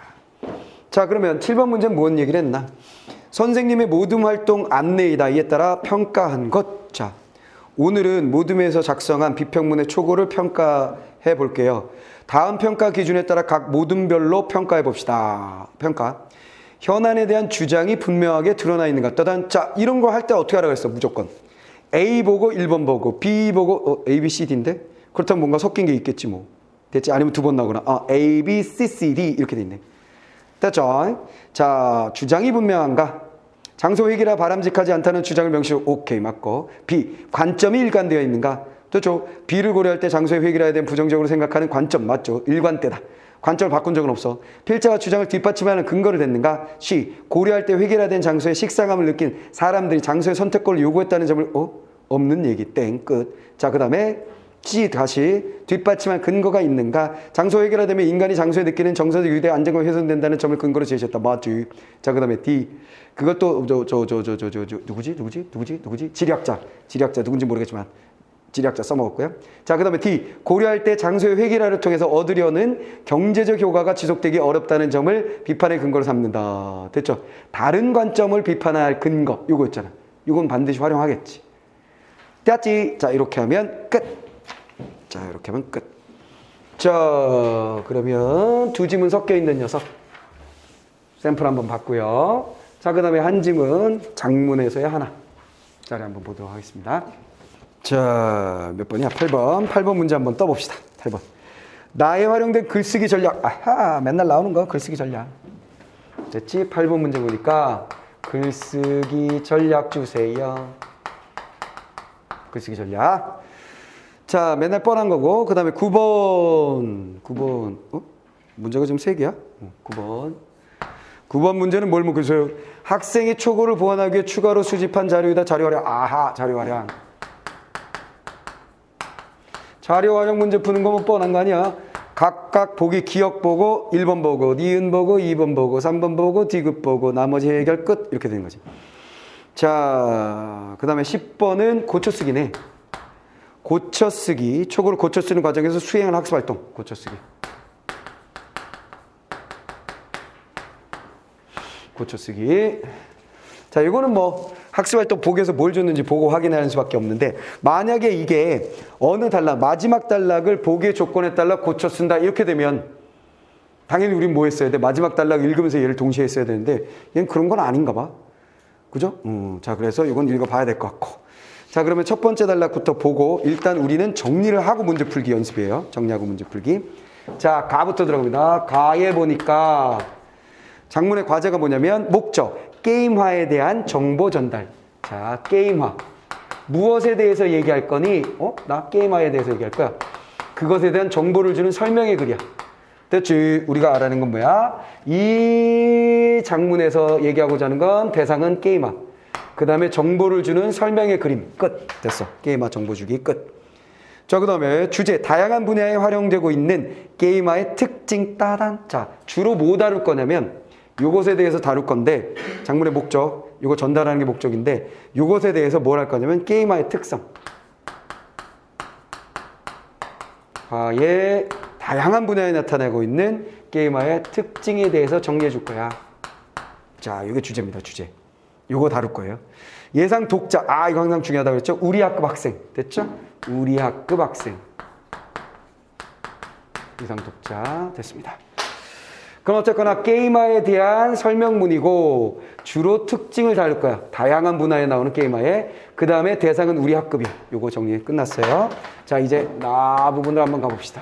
자, 그러면 7번 문제는 무슨 얘기를 했나? 선생님의 모둠 활동 안내이다. 이에 따라 평가한 것. 자, 오늘은 모둠에서 작성한 비평문의 초고를 평가해 볼게요. 다음 평가 기준에 따라 각 모둠별로 평가해 봅시다. 평가. 현안에 대한 주장이 분명하게 드러나 있는 것 같다. 자, 이런 거 할 때 어떻게 하라고 했어? 무조건. A 보고 1번 보고 B 보고 A, B, C, D인데? 그렇다면 뭔가 섞인 게 있겠지 뭐. 됐지? 아니면 두 번 나오거나. A, B, C, C, D 이렇게 돼 있네. 됐죠? 자, 주장이 분명한가? 장소 획일화 바람직하지 않다는 주장을 명시로 오케이 맞고. B, 관점이 일관되어 있는가? 됐죠? B를 고려할 때 장소의 획일화에 대한 부정적으로 생각하는 관점 맞죠? 일관되다. 관점을 바꾼 적은 없어. 필자가 주장을 뒷받침하는 근거를 댔는가? C, 고려할 때 획일화된 장소의 식상함을 느낀 사람들이 장소의 선택권을 요구했다는 점을 없는 얘기 땡 끝. 자, 그 다음에 C 다시 뒷받침한 근거가 있는가? 장소 획일화되면 인간이 장소에 느끼는 정서적 유대 안정감이 훼손된다는 점을 근거로 제시했다. 맞지? 자, 그 다음에 D 그것도 누구지? 지리학자 누군지 모르겠지만 지리학자 써먹었고요. 자, 그 다음에 D 고려할 때 장소의 획일화를 통해서 얻으려는 경제적 효과가 지속되기 어렵다는 점을 비판의 근거로 삼는다. 됐죠? 다른 관점을 비판할 근거 요거 있잖아. 요건 반드시 활용하겠지. 됐지? 자, 이렇게 하면 끝. 자, 이렇게 하면 끝. 자, 그러면 두 지문 섞여 있는 녀석 샘플 한번 봤고요. 자, 그 다음에 한 지문 장문에서의 하나 자리 한번 보도록 하겠습니다. 자, 몇 번이야? 8번 문제 한번 떠봅시다. 8번. 나의 활용된 글쓰기 전략. 아하, 맨날 나오는 거 글쓰기 전략. 됐지? 8번 문제 보니까 글쓰기 전략 주세요. 글쓰기 전략. 자, 맨날 뻔한 거고. 그 다음에 9번. 문제가 지금 3개야? 9번 문제는 뭘 묻겠어요? 학생이 초고를 보완하기 위해 추가로 수집한 자료이다. 자료 활용. 아하, 자료 활용. 자료 활용 문제 푸는 거면 뻔한 거 아니야? 각각 보기 기억 보고 1번 보고 니은 보고 2번 보고 3번 보고 디귿 보고 나머지 해결 끝 이렇게 되는 거지. 자, 그 다음에 10번은 고쳐쓰기네. 고쳐쓰기. 초고를 고쳐쓰는 과정에서 수행한 학습활동. 고쳐쓰기. 고쳐쓰기. 자, 이거는 뭐 학습활동 보기에서 뭘 줬는지 보고 확인하는 수밖에 없는데 만약에 이게 어느 단락, 마지막 단락을 보기의 조건에 따라 고쳐 쓴다 이렇게 되면 당연히 우린 뭐 했어야 돼? 마지막 단락 읽으면서 얘를 동시에 했어야 되는데 얘는 그런 건 아닌가 봐. 그죠? 자, 그래서 이건 읽어봐야 될 것 같고. 자, 그러면 첫 번째 단락부터 보고 일단 우리는 정리를 하고 문제 풀기 연습이에요. 정리하고 문제 풀기. 자, 가부터 들어갑니다. 가에 보니까 장문의 과제가 뭐냐면 목적. 게임화에 대한 정보 전달. 자, 게임화. 무엇에 대해서 얘기할 거니? 나 게임화에 대해서 얘기할 거야. 그것에 대한 정보를 주는 설명의 글이야. 됐지? 우리가 알아낸 건 뭐야? 이 장문에서 얘기하고자 하는 건 대상은 게임화. 그 다음에 정보를 주는 설명의 그림. 끝. 됐어. 게임화 정보 주기 끝. 자, 그 다음에 주제. 다양한 분야에 활용되고 있는 게임화의 특징 따단. 자, 주로 뭐 다룰 거냐면 요것에 대해서 다룰 건데 장문의 목적, 요거 전달하는 게 목적인데 요것에 대해서 뭘 할 거냐면 게임화의 특성. 화의 다양한 분야에 나타나고 있는 게임화의 특징에 대해서 정리해 줄 거야. 자, 이게 주제입니다. 주제. 요거 다룰 거예요. 예상 독자. 이거 항상 중요하다고 그랬죠? 우리 학급 학생. 됐죠? 우리 학급 학생. 예상 독자. 됐습니다. 그럼 어쨌거나 게임화에 대한 설명문이고 주로 특징을 다룰 거야. 다양한 분야에 나오는 게임화에. 그 다음에 대상은 우리 학급이야. 요거 정리 끝났어요. 자, 이제 나 부분을 한번 가봅시다.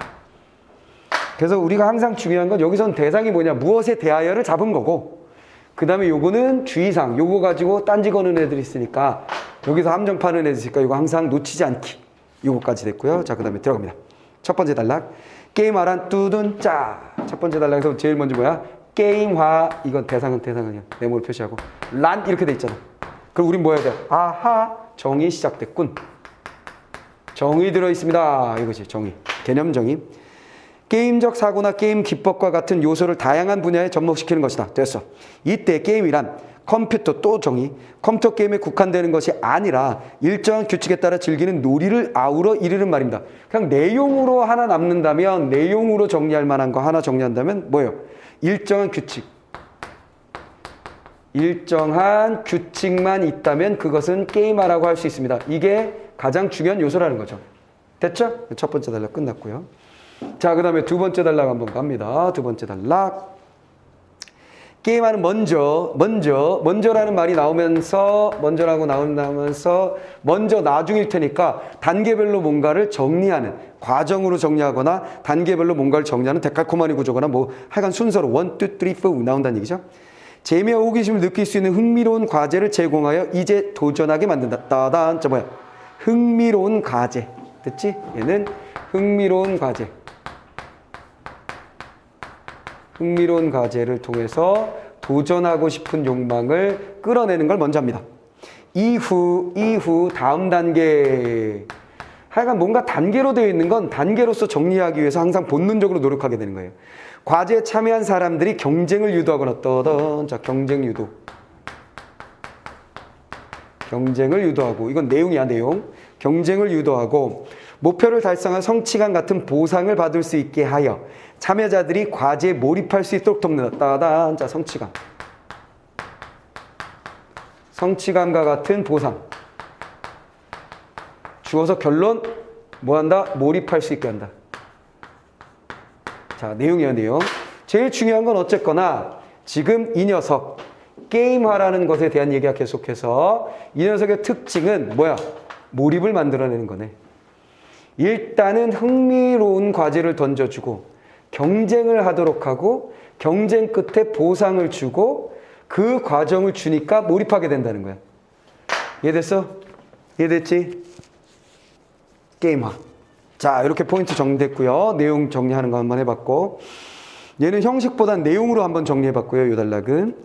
그래서 우리가 항상 중요한 건 여기선 대상이 뭐냐, 무엇에 대하여를 잡은 거고, 그 다음에 요거는 주의사항, 요거 가지고 딴지 거는 애들이 있으니까 여기서 함정 파는 애들 있으니까 요거 항상 놓치지 않기. 요거까지 됐고요. 자, 그 다음에 들어갑니다. 첫 번째 단락. 게임화란 뚜둔 짜. 첫 번째 단락에서 제일 먼저 뭐야? 게임화. 이건 대상은 대상이야. 네모를 표시하고. 란 이렇게 돼 있잖아. 그럼 우린 뭐 해야 돼? 아하, 정의 시작됐군. 정의 들어있습니다. 이거지, 정의. 개념 정의. 게임적 사고나 게임 기법과 같은 요소를 다양한 분야에 접목시키는 것이다. 됐어. 이때 게임이란 컴퓨터 또 정의. 컴퓨터 게임에 국한되는 것이 아니라 일정한 규칙에 따라 즐기는 놀이를 아우러 이르는 말입니다. 그냥 내용으로 하나 남는다면, 내용으로 정리할 만한 거 하나 정리한다면 뭐예요? 일정한 규칙. 일정한 규칙만 있다면 그것은 게임화라고 할 수 있습니다. 이게 가장 중요한 요소라는 거죠. 됐죠? 첫 번째 단락 끝났고요. 자, 그 다음에 두 번째 단락 한번 갑니다. 두 번째 단락. 게임하는 먼저라는 말이 먼저라고 나오면서 먼저 나중일 테니까 단계별로 뭔가를 정리하는, 과정으로 정리하거나 단계별로 뭔가를 정리하는 데칼코마니 구조거나 뭐 하여간 순서로 1, 2, 3, 4 나온다는 얘기죠. 재미와 호기심을 느낄 수 있는 흥미로운 과제를 제공하여 이제 도전하게 만든다. 따단, 저 뭐야? 흥미로운 과제. 됐지? 얘는 흥미로운 과제. 흥미로운 과제를 통해서 도전하고 싶은 욕망을 끌어내는 걸 먼저 합니다. 이후 다음 단계. 하여간 뭔가 단계로 되어 있는 건 단계로서 정리하기 위해서 항상 본능적으로 노력하게 되는 거예요. 과제에 참여한 사람들이 경쟁을 유도하거나 자, 경쟁 유도. 경쟁을 유도하고, 이건 내용이야, 내용. 경쟁을 유도하고 목표를 달성한 성취감 같은 보상을 받을 수 있게 하여 참여자들이 과제에 몰입할 수 있도록 돕는다. 따단, 자, 성취감. 성취감과 같은 보상. 주어서 결론, 뭐 한다? 몰입할 수 있게 한다. 자, 내용이야, 내용. 제일 중요한 건 어쨌거나 지금 이 녀석, 게임화라는 것에 대한 얘기가 계속해서 이 녀석의 특징은 뭐야? 몰입을 만들어내는 거네. 일단은 흥미로운 과제를 던져주고 경쟁을 하도록 하고 경쟁 끝에 보상을 주고 그 과정을 주니까 몰입하게 된다는 거야. 이해됐어? 이해됐지? 게임화. 자, 이렇게 포인트 정리됐고요. 내용 정리하는 거 한번 해봤고, 얘는 형식보단 내용으로 한번 정리해봤고요. 이 단락은.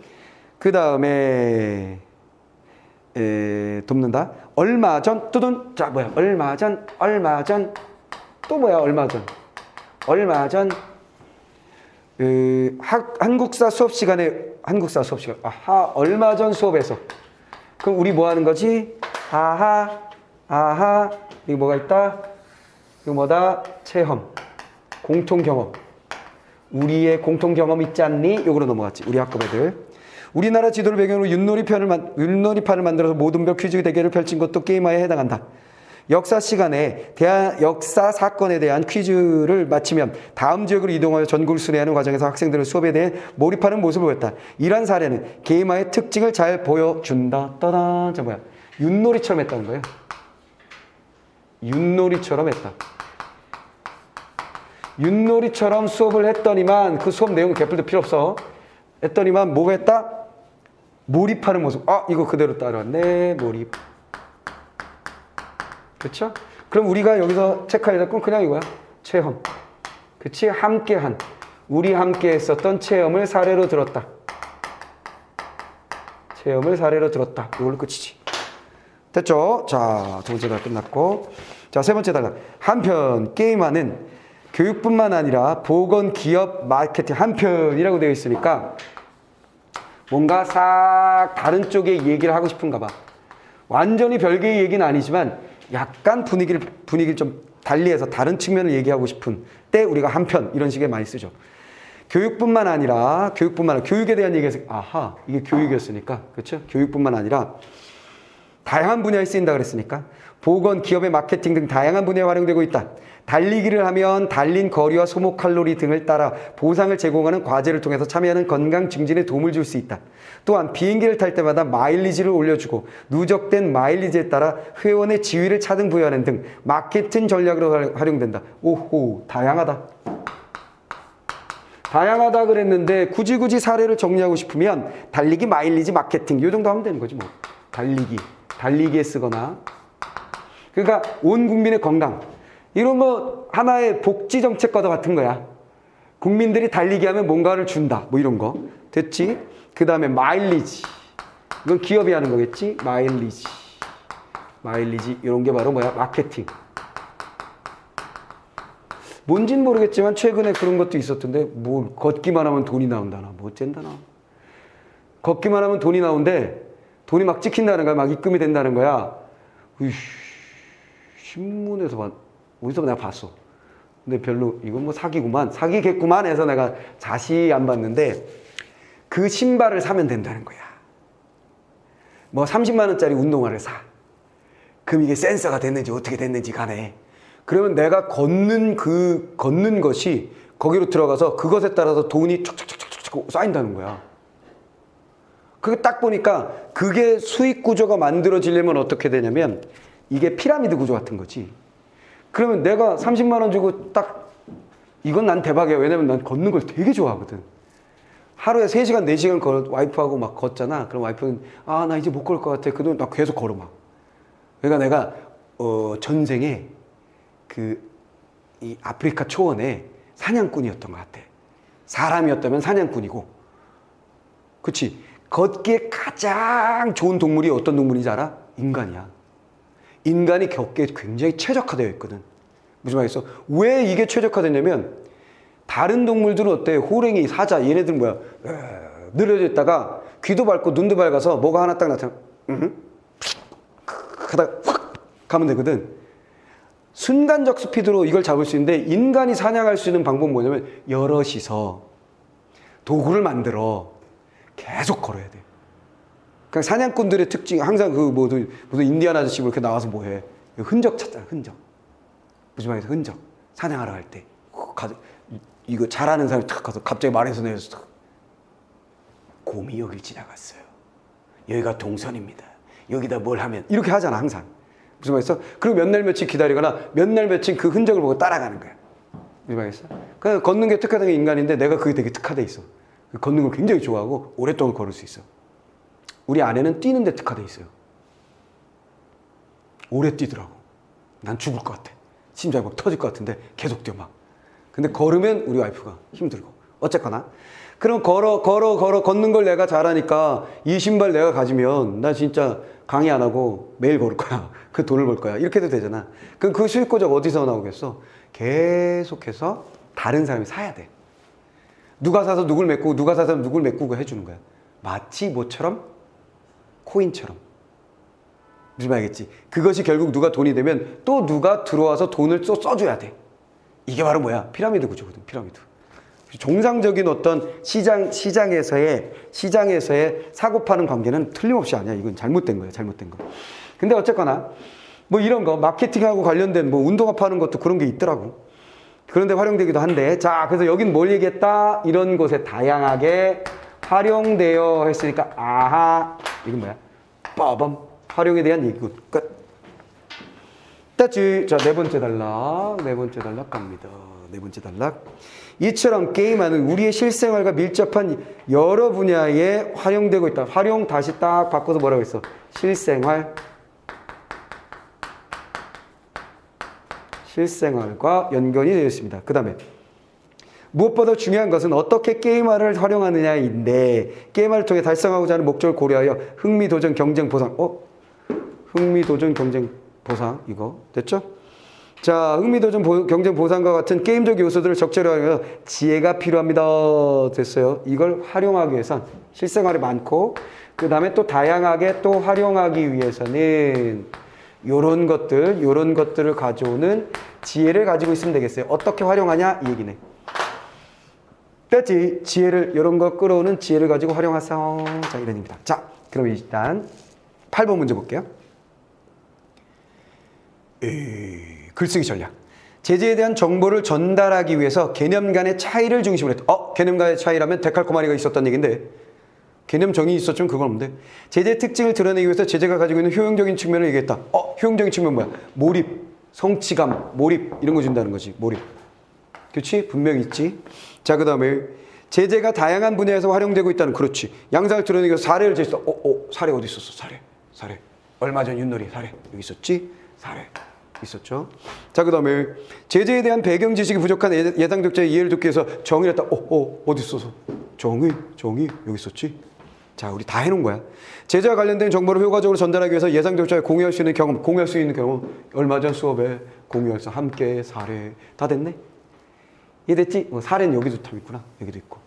그 다음에 돕는다. 얼마 전 뚜둔. 자, 뭐야? 얼마 전 또 뭐야? 얼마 전 한국사 수업 시간에 아하, 얼마 전 수업에서. 그럼 우리 뭐 하는 거지? 아하, 이거 뭐가 있다? 이거 뭐다? 체험, 공통 경험. 우리의 공통 경험 있지 않니? 요거로 넘어갔지. 우리 학급 애들. 우리나라 지도를 배경으로 윷놀이판을 만들어서 모든 별 퀴즈 대결을 펼친 것도 게임화에 해당한다. 역사 시간에 역사 사건에 대한 퀴즈를 마치면 다음 지역으로 이동하여 전국을 순회하는 과정에서 학생들은 수업에 대해 몰입하는 모습을 보였다. 이러한 사례는 게임화의 특징을 잘 보여준다. 따단. 자, 뭐야? 윷놀이처럼 했다는 거예요. 윷놀이처럼 했다. 윷놀이처럼 수업을 했더니만 그 수업 내용은 개뿔도 필요 없어. 했더니만 뭐가 했다? 몰입하는 모습. 아, 이거 그대로 따라왔네. 몰입. 그렇죠? 그럼 우리가 여기서 체크해야 될 건 그냥 이거야. 체험. 그치? 함께한. 우리 함께 했었던 체험을 사례로 들었다. 체험을 사례로 들었다. 이걸로 끝이지. 됐죠? 자, 두 번째 단락 끝났고. 자, 세 번째 단락. 한편 게임화는 교육뿐만 아니라 보건, 기업, 마케팅 한편이라고 되어 있으니까 뭔가 싹 다른 쪽의 얘기를 하고 싶은가 봐. 완전히 별개의 얘기는 아니지만 약간 분위기를 좀 달리해서 다른 측면을 얘기하고 싶은 때 우리가 한편 이런 식의 많이 쓰죠. 교육뿐만 아니라 교육에 대한 얘기에서 아하, 이게 교육이었으니까. 그렇죠? 교육뿐만 아니라 다양한 분야에 쓰인다 그랬으니까 보건, 기업의 마케팅 등 다양한 분야에 활용되고 있다. 달리기를 하면 달린 거리와 소모 칼로리 등을 따라 보상을 제공하는 과제를 통해서 참여하는 건강 증진에 도움을 줄 수 있다. 또한 비행기를 탈 때마다 마일리지를 올려주고 누적된 마일리지에 따라 회원의 지위를 차등 부여하는 등 마케팅 전략으로 활용된다. 오호, 다양하다. 다양하다 그랬는데 굳이 사례를 정리하고 싶으면 달리기, 마일리지, 마케팅 이 정도 하면 되는 거지 뭐. 달리기에 쓰거나. 그러니까 온 국민의 건강 이런 거 하나의 복지 정책과도 같은 거야. 국민들이 달리기 하면 뭔가를 준다 뭐 이런 거 됐지? 그 다음에 마일리지 이건 기업이 하는 거겠지? 마일리지 이런 게 바로 뭐야? 마케팅. 뭔진 모르겠지만 최근에 그런 것도 있었던데 뭐 걷기만 하면 돈이 나온다나 뭐 어쩐다나. 걷기만 하면 돈이 나오는데 돈이 막 찍힌다는 거야. 막 입금이 된다는 거야. 신문에서 어디서 내가 봤어. 근데 별로 이건 뭐 사기겠구만 해서 내가 자세히 안 봤는데 그 신발을 사면 된다는 거야. 뭐 30만 원짜리 운동화를 사. 그럼 이게 센서가 됐는지 어떻게 됐는지 간에 그러면 내가 걷는 것이 거기로 들어가서 그것에 따라서 돈이 촉촉촉촉 쌓인다는 거야. 그게 딱 보니까 그게 수익 구조가 만들어지려면 어떻게 되냐면 이게 피라미드 구조 같은 거지. 그러면 내가 30만 원 주고 딱 이건 난 대박이야. 왜냐면 난 걷는 걸 되게 좋아하거든. 하루에 3시간, 4시간 와이프하고 막 걷잖아. 그럼 와이프는 나 이제 못 걸 것 같아. 그동안 나 계속 걸어 막. 그러니까 내가 전생에 이 아프리카 초원에 사냥꾼이었던 것 같아. 사람이었다면 사냥꾼이고. 그치? 걷기에 가장 좋은 동물이 어떤 동물인지 알아? 인간이야. 인간이 걷기에 굉장히 최적화되어 있거든. 무슨 말이겠어? 왜 이게 최적화됐냐면 다른 동물들은 어때? 호랭이, 사자 얘네들 뭐야? 늘어져 있다가 귀도 밝고 눈도 밝아서 뭐가 하나 딱 나타나 하다가 확 가면 되거든. 순간적 스피드로 이걸 잡을 수 있는데 인간이 사냥할 수 있는 방법은 뭐냐면 여럿이서 도구를 만들어 계속 걸어야 돼. 그러니까 사냥꾼들의 특징 항상 무슨 인디안 아저씨 이렇게 나와서 뭐해? 흔적 찾잖아. 흔적. 무슨 말이야? 흔적. 사냥하러 갈 때 이거 잘하는 사람이 탁 가서 갑자기 말해서 내서 곰이 여길 지나갔어요. 여기가 동선입니다. 여기다 뭘 하면 이렇게 하잖아 항상. 무슨 말이겠어? 그리고 몇 날 며칠 기다리거나 몇 날 며칠 그 흔적을 보고 따라가는 거야. 무슨 말이겠어? 그냥 걷는 게 특화된 게 인간인데 내가 그게 되게 특화돼 있어. 걷는 걸 굉장히 좋아하고 오랫동안 걸을 수 있어. 우리 아내는 뛰는 데 특화돼 있어요. 오래 뛰더라고. 난 죽을 것 같아. 심장이 막 터질 것 같은데 계속 뛰어 막. 근데 걸으면 우리 와이프가 힘들고. 어쨌거나. 그럼 걷는 걸 내가 잘하니까 이 신발 내가 가지면 나 진짜 강의 안 하고 매일 걸을 거야. 그 돈을 벌 거야. 이렇게 해도 되잖아. 그럼 그 수익 구조가 어디서 나오겠어? 계속해서 다른 사람이 사야 돼. 누가 사서 누굴 메꾸고 누가 사서 누굴 메꾸고 해주는 거야. 마치 뭐처럼? 코인처럼. 무슨 말이겠지? 그것이 결국 누가 돈이 되면 또 누가 들어와서 돈을 또 써줘야 돼. 이게 바로 뭐야? 피라미드 구조거든. 피라미드. 정상적인 어떤 시장에서의 사고 파는 관계는 틀림없이 아니야. 이건 잘못된 거야. 잘못된 거. 근데 어쨌거나 뭐 이런 거 마케팅하고 관련된 뭐 운동화 파는 것도 그런 게 있더라고. 그런데 활용되기도 한데 자 그래서 여긴 뭘 얘기했다? 이런 곳에 다양하게 활용되어 했으니까 아하 이건 뭐야? 빠밤 활용에 대한 얘기고 끝. 됐지? 자, 네 번째 단락 갑니다. 네 번째 단락. 이처럼 게임하는 우리의 실생활과 밀접한 여러 분야에 활용되고 있다. 활용 다시 딱 바꿔서 뭐라고 했어? 실생활과 연관이 되어 있습니다. 그 다음에 무엇보다 중요한 것은 어떻게 게임화를 활용하느냐인데 게임화를 통해 달성하고자 하는 목적을 고려하여 흥미, 도전, 경쟁, 보상. 흥미, 도전, 경쟁, 보상. 이거 됐죠? 자, 흥미, 도전, 경쟁, 보상과 같은 게임적 요소들을 적절히 활용해서 지혜가 필요합니다. 됐어요. 이걸 활용하기 위해선 실생활이 많고 그 다음에 또 다양하게 또 활용하기 위해서는 요런 것들을 가져오는 지혜를 가지고 있으면 되겠어요. 어떻게 활용하냐? 이 얘기네. 됐지? 지혜를, 요런 거 끌어오는 지혜를 가지고 활용하세요. 자, 이런 입니다. 자, 그럼 일단 8번 문제 볼게요. 글쓰기 전략. 제재에 대한 정보를 전달하기 위해서 개념 간의 차이를 중심으로 했다. 개념 간의 차이라면 데칼코마니가 있었던 얘기인데 개념 정의 있었지만 그건 없는데 제재의 특징을 드러내기 위해서 제재가 가지고 있는 효용적인 측면을 얘기했다. 효용적인 측면 뭐야? 몰입, 성취감, 몰입 이런 거 준다는 거지. 몰입. 그렇지? 분명히 있지. 자, 그 다음에 제재가 다양한 분야에서 활용되고 있다는 그렇지. 양상을 드러내기 위해서 사례를 제시했다. 사례 어디 있었어? 사례. 얼마 전 윷놀이 사례 여기 있었지? 사례. 있었죠. 자, 그 다음에 제재에 대한 배경 지식이 부족한 예상 독자의 이해를 돕기 위해서 정의를 했다. 어디 있어서? 정의 여기 있었지. 자, 우리 다 해놓은 거야. 제재와 관련된 정보를 효과적으로 전달하기 위해서 예상 독자에 공유할 수 있는 경험 얼마 전 수업에 공유해서 함께 사례 다 됐네. 이해됐지? 사례는 여기도 참 있구나. 여기도 있고.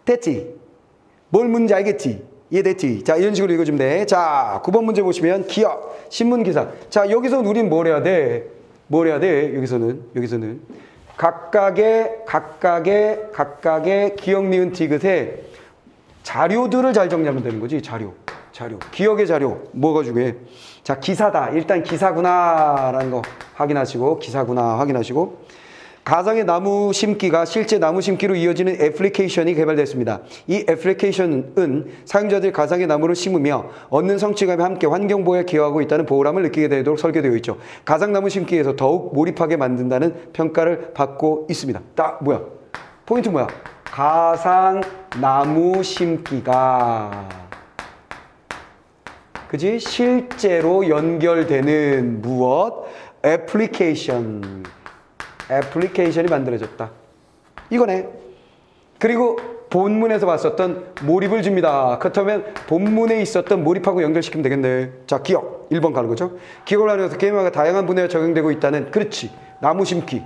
됐지? 뭘 문제 알겠지? 이해됐지? 자, 이런 식으로 읽어주면 돼. 자, 9번 문제 보시면 기업, 신문기사. 자, 여기서 우린 뭘 해야 돼? 여기서는 각각의 기억, 니은, 디귿에 자료들을 잘 정리하면 되는 거지. 자료. 기억의 자료. 뭐가 중요해? 자, 기사다. 일단 기사구나라는 거 확인하시고, 가상의 나무 심기가 실제 나무 심기로 이어지는 애플리케이션이 개발됐습니다. 이 애플리케이션은 사용자들이 가상의 나무를 심으며 얻는 성취감에 함께 환경보호에 기여하고 있다는 보람을 느끼게 되도록 설계되어 있죠. 가상나무 심기에서 더욱 몰입하게 만든다는 평가를 받고 있습니다. 포인트 뭐야? 가상나무 심기가 그지? 실제로 연결되는 무엇? 애플리케이션이 만들어졌다. 이거네. 그리고 본문에서 봤었던 몰입을 줍니다. 그렇다면 본문에 있었던 몰입하고 연결시키면 되겠네. 자, 기억. 1번 가는 거죠. 기억을 하면서 게임화가 다양한 분야에 적용되고 있다는 그렇지. 나무 심기.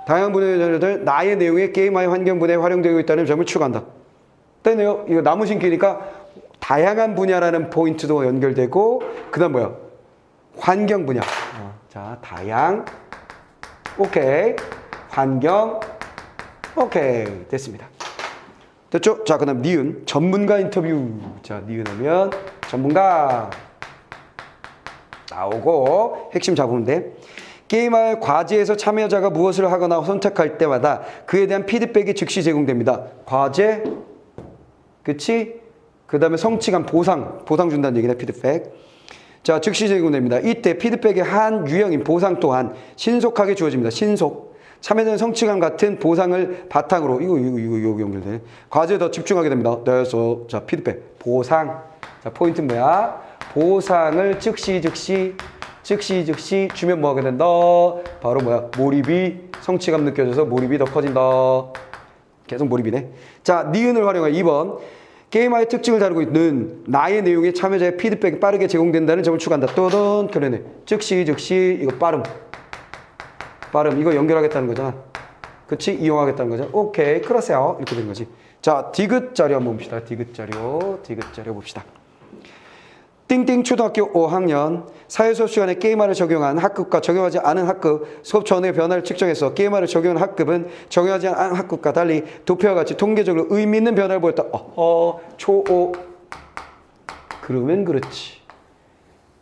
다양한 분야에 나의 내용에 게임화의 환경 분야에 활용되고 있다는 점을 추가한다. 됐네요. 이거 나무 심기니까 다양한 분야라는 포인트도 연결되고 그 다음 뭐야? 환경 분야. 자, 오케이. 환경. 오케이. 됐습니다. 됐죠? 자, 그 다음 니은. 전문가 인터뷰. 자, 니은 하면 전문가. 나오고 핵심 잡으면 돼. 게임할 과제에서 참여자가 무엇을 하거나 선택할 때마다 그에 대한 피드백이 즉시 제공됩니다. 과제. 그치? 그 다음에 성취감, 보상 준다는 얘기네, 피드백. 자, 즉시 제공됩니다. 이때 피드백의 한 유형인 보상 또한 신속하게 주어집니다. 참여자는 성취감 같은 보상을 바탕으로, 이거 연결되네. 과제에 더 집중하게 됩니다. 그래서, 자, 피드백, 보상. 자, 포인트는 뭐야? 보상을 즉시 주면 뭐 하게 된다? 바로 뭐야? 몰입이, 성취감 느껴져서 몰입이 더 커진다. 계속 몰입이네. 자, 니은을 활용한 2번. 게임화의 특징을 다루고 있는 나의 내용에 참여자의 피드백이 빠르게 제공된다는 점을 추가한다. 그러네. 즉시, 이거 빠름. 이거 연결하겠다는 거잖아. 그치? 이용하겠다는 거잖아. 오케이, 그러세요. 이렇게 된 거지. 자, 디귿 자료 한번 봅시다. 디귿 자료 봅시다. 띵띵 초등학교 5학년 사회 수업 시간에 게임화를 적용한 학급과 적용하지 않은 학급 수업 전의 변화를 측정해서 게임화를 적용한 학급은 적용하지 않은 학급과 달리 도표와 같이 통계적으로 의미 있는 변화를 보였다. 초5. 그러면 그렇지.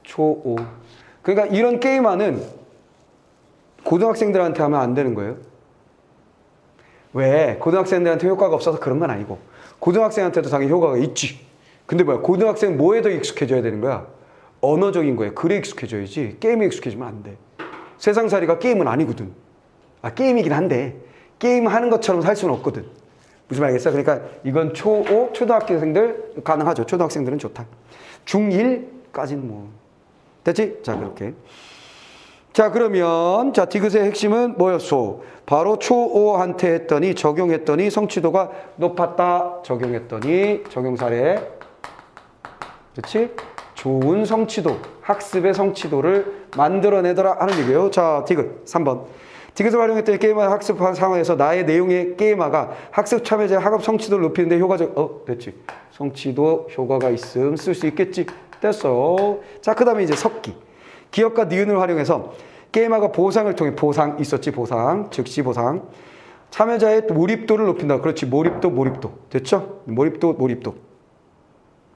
초5. 그러니까 이런 게임화는 고등학생들한테 하면 안 되는 거예요. 왜? 고등학생들한테 효과가 없어서 그런 건 아니고 고등학생한테도 당연히 효과가 있지. 근데 뭐야? 고등학생은 뭐에 더 익숙해져야 되는 거야? 언어적인 거에. 글에 익숙해져야지. 게임에 익숙해지면 안 돼. 세상살이가 게임은 아니거든. 게임이긴 한데 게임하는 것처럼 살 수는 없거든. 무슨 말이겠어? 그러니까 이건 초5 초등학생들 가능하죠. 초등학생들은 좋다. 중1까지는 뭐 됐지? 자, 그렇게. 자, 그러면 자, 디귿의 핵심은 뭐였어? 바로 초5한테 적용했더니 성취도가 높았다. 적용 사례. 그렇지? 좋은 성취도, 학습의 성취도를 만들어내더라 하는 얘기예요. 자, 디귿 3번. 디귿을 활용했더니 게임화 학습 상황에서 나의 내용의 게임화가 학습 참여자의 학업 성취도를 높이는데 효과적. 됐지? 성취도 효과가 있음 쓸 수 있겠지? 됐어. 자, 그 다음에 이제 섞기. 기업과 니은을 활용해서 게임화가 보상을 통해 보상 있었지? 즉시 보상. 참여자의 몰입도를 높인다. 그렇지? 몰입도. 됐죠? 몰입도.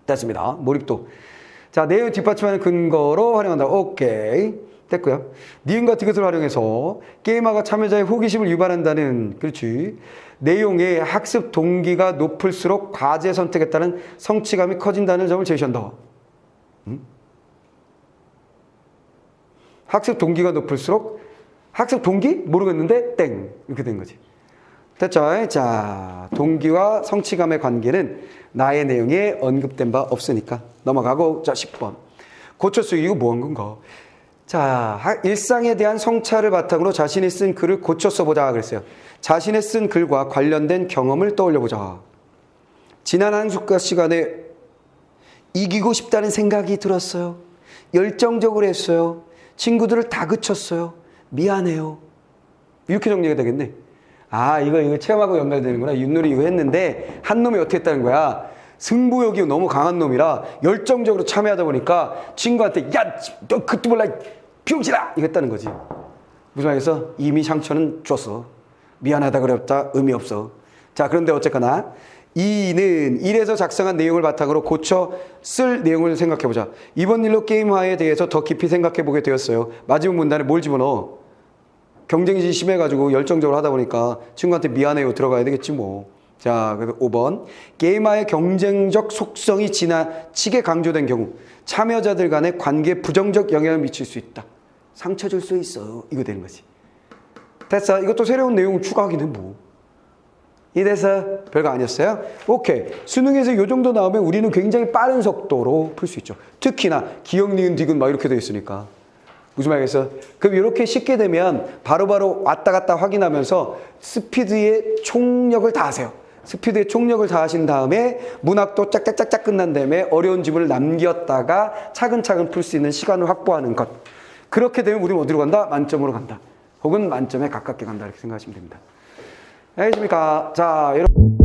됐습니다. 몰입도. 자, 내용 뒷받침하는 근거로 활용한다. 오케이. 됐고요. 니은과 디귿을 활용해서 게임화가 참여자의 호기심을 유발한다는, 그렇지, 내용의 학습 동기가 높을수록 과제 선택에 따른 성취감이 커진다는 점을 제시한다. 학습 동기가 높을수록, 학습 동기? 모르겠는데 땡 이렇게 된 거지. 됐죠? 자, 동기와 성취감의 관계는 나의 내용에 언급된 바 없으니까 넘어가고. 자, 10번 고쳐 쓰기. 이거 뭐 한 건가? 자, 일상에 대한 성찰을 바탕으로 자신이 쓴 글을 고쳐 써보자 그랬어요. 자신의 쓴 글과 관련된 경험을 떠올려보자. 지난 한숙과 시간에 이기고 싶다는 생각이 들었어요. 열정적으로 했어요. 친구들을 다그쳤어요. 미안해요. 이렇게 정리가 되겠네. 아, 이거 체험하고 연결되는구나. 윷놀이 이거 했는데 한 놈이 어떻게 했다는 거야? 승부욕이 너무 강한 놈이라 열정적으로 참여하다 보니까 친구한테 야, 너 그것도 몰라 병신아! 이거 했다는 거지. 무슨 말이겠어? 이미 상처는 줬어. 미안하다 그랬다 의미 없어. 자, 그런데 어쨌거나 이는 일에서 작성한 내용을 바탕으로 고쳐 쓸 내용을 생각해보자. 이번 일로 게임화에 대해서 더 깊이 생각해보게 되었어요. 마지막 문단에 뭘 집어넣어? 경쟁이 심해가지고 열정적으로 하다 보니까 친구한테 미안해요 들어가야 되겠지 뭐. 자, 그래서 5번 게임화의 경쟁적 속성이 지나치게 강조된 경우 참여자들 간의 관계에 부정적 영향을 미칠 수 있다. 상처 줄 수 있어. 이거 되는 거지. 됐어. 이것도 새로운 내용 추가하기는 뭐. 이래서 별거 아니었어요? 오케이. 수능에서 이 정도 나오면 우리는 굉장히 빠른 속도로 풀 수 있죠. 특히나 기억, 니은, 디귿 막 이렇게 돼 있으니까. 무슨 말이겠어? 그럼 이렇게 쉽게 되면 바로바로 왔다 갔다 확인하면서 스피드의 총력을 다하세요. 스피드의 총력을 다하신 다음에 문학도 짝짝짝짝 끝난 다음에 어려운 지문을 남겼다가 차근차근 풀 수 있는 시간을 확보하는 것. 그렇게 되면 우리는 어디로 간다? 만점으로 간다. 혹은 만점에 가깝게 간다. 이렇게 생각하시면 됩니다. 알겠습니까? 자, 여러분.